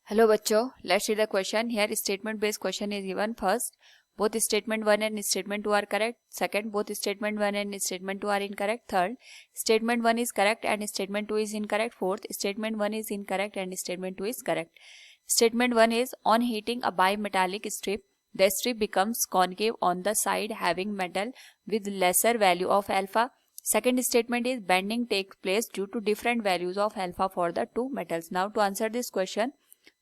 Hello बच्चों, let's read the question. Here statement based question is given. First, both statement 1 and statement 2 are correct. Second, both statement 1 and statement 2 are incorrect. Third, statement 1 is correct and statement 2 is incorrect. Fourth, statement 1 is incorrect and statement 2 is correct. Statement 1 is on heating a bimetallic strip, the strip becomes concave on the side having metal with lesser value of alpha. Second statement is bending takes place due to different values of alpha for the two metals. Now to answer this question,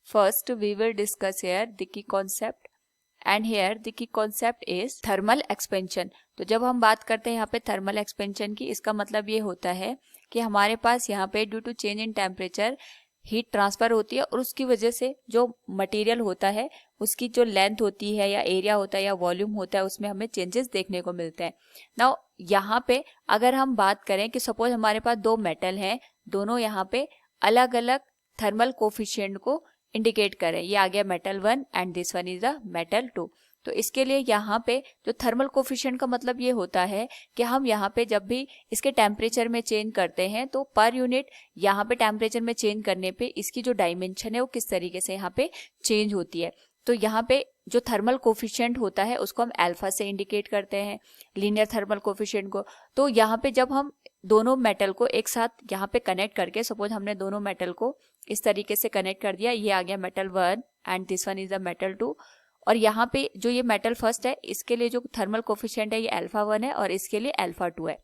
first we will discuss here the key concept and here the key concept is thermal expansion. तो जब हम बात करते हैं यहाँ पे thermal expansion की, इसका मतलब ये होता है कि हमारे पास यहाँ पे due to change in temperature heat transfer होती है और उसकी वजह से जो मटेरियल होता है उसकी जो लेंथ होती है या एरिया होता है या वॉल्यूम होता है उसमें हमें चेंजेस देखने को मिलते हैं. नाउ यहाँ पे अगर हम बात करें कि सपोज हमारे पास दो मेटल हैं, दोनों यहाँ पे अलग अलग थर्मल कोफिशिएंट को इंडिकेट करें. ये आ गया metal 1 and this one is the metal 2. तो इसके लिए यहाँ पे जो थर्मल कोफिशिएंट का मतलब ये होता है कि हम यहाँ पे जब भी इसके टेम्परेचर में चेंज करते हैं तो पर यूनिट यहाँ पे टेम्परेचर में चेंज करने पे इसकी जो डायमेंशन है वो किस तरीके से यहाँ पे चेंज होती है. तो यहाँ पे जो थर्मल कोफिशिएंट होता है उसको हम अल्फा से इंडिकेट करते हैं, लीनियर थर्मल कोफिशिएंट को. तो यहाँ पे जब हम दोनों मेटल को एक साथ यहाँ पे कनेक्ट करके, सपोज हमने दोनों मेटल को इस तरीके से कनेक्ट कर दिया, ये आ गया metal 1 and this one is the metal 2. और यहाँ पे जो ये मेटल फर्स्ट है इसके लिए जो थर्मल कोफिशिएंट है ये अल्फा 1 है और इसके लिए अल्फा 2 है.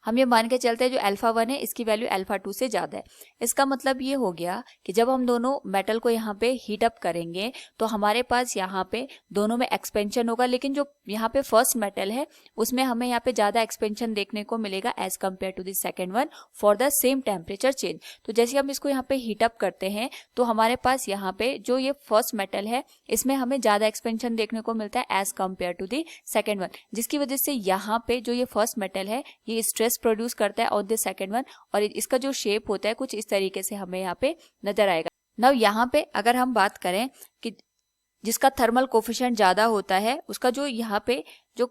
हम ये मान के चलते हैं जो अल्फा 1 है इसकी वैल्यू अल्फा 2 से ज़्यादा है. इसका मतलब ये हो गया कि जब हम दोनों मेटल को यहाँ पे हीट अप करेंगे तो हमारे पास यहाँ पे दोनों में एक्सपेंशन होगा, लेकिन जो यहाँ पे फर्स्ट मेटल है उसमें हमें यहाँ पे ज़्यादा एक्सपेंशन देखने को मिलेगा as compare to the second one for the same temperature change. तो जैसे हम इसको यहाँ पे हीट अप करते हैं तो हमारे पास यहाँ पे जो ये फर्स्ट मेटल है इसमें हमें ज़्यादा एक्सपेंशन देखने को मिलता है as compare to the second one, जिसकी वजह से यहाँ पे जो ये फर्स्ट मेटल है ये स्ट्रेस प्रोड्यूस करता है ऑन द सेकेंड वन और इसका जो शेप होता है कुछ इस तरीके से हमें यहाँ पे नजर आएगा. नाउ यहाँ पे अगर हम बात करें कि जिसका थर्मल कोफिशिएंट ज्यादा होता है उसका जो यहाँ पे जो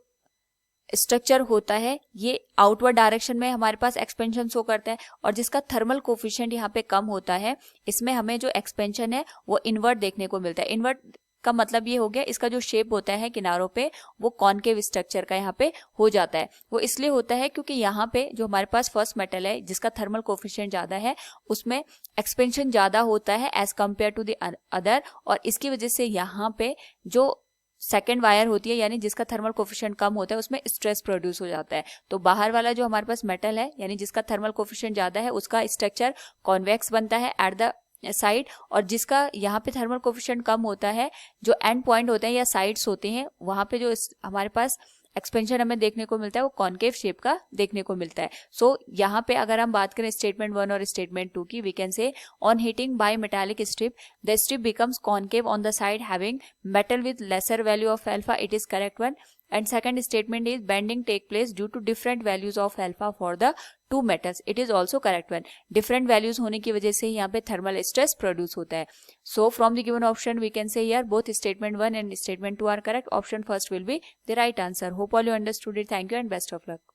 स्ट्रक्चर होता है ये आउटवर्ड डायरेक्शन में हमारे पास एक्सपेंशन शो करता है और जिसका थर्मल कोफिशिएंट यहाँ पे कम होता है इसमें हमें जो एक्सपेंशन है वो इनवर्ट देखने को मिलता है. इनवर्ट का मतलब ये हो गया इसका जो शेप होता है किनारों पे वो कॉनकेव स्ट्रक्चर का यहाँ पे हो जाता है. वो इसलिए होता है क्योंकि यहाँ पे जो हमारे पास फर्स्ट मेटल है जिसका थर्मल कोफिशिएंट ज्यादा है उसमें एक्सपेंशन ज्यादा होता है as compare to the other और इसकी वजह से यहाँ पे जो सेकेंड वायर होती है यानी जिसका थर्मल कोफिशिएंट कम होता है उसमें स्ट्रेस प्रोड्यूस हो जाता है. तो बाहर वाला जो हमारे पास मेटल है यानी जिसका थर्मल कोफिशिएंट ज्यादा है उसका स्ट्रक्चर कॉन्वेक्स बनता है एट द साइड और जिसका यहाँ पे थर्मल कोफिशिएंट कम होता है जो एंड पॉइंट होते हैं या साइड्स होते हैं वहां पे जो हमारे पास एक्सपेंशन हमें देखने को मिलता है वो कॉनकेव शेप का देखने को मिलता है. सो यहाँ पे अगर हम बात करें स्टेटमेंट 1 और स्टेटमेंट 2 की, we can say on heating by metallic strip the strip becomes concave on the side having metal with lesser value of alpha, it is correct one. And second statement is bending take place due to different values of alpha for the two metals, it is also correct one. different values होने की वजह से यहाँ पे thermal stress produce होता है. So from the given option we can say here both statement 1 and statement 2 are correct. Option first will be the right answer. Hope all you understood it. Thank you and best of luck.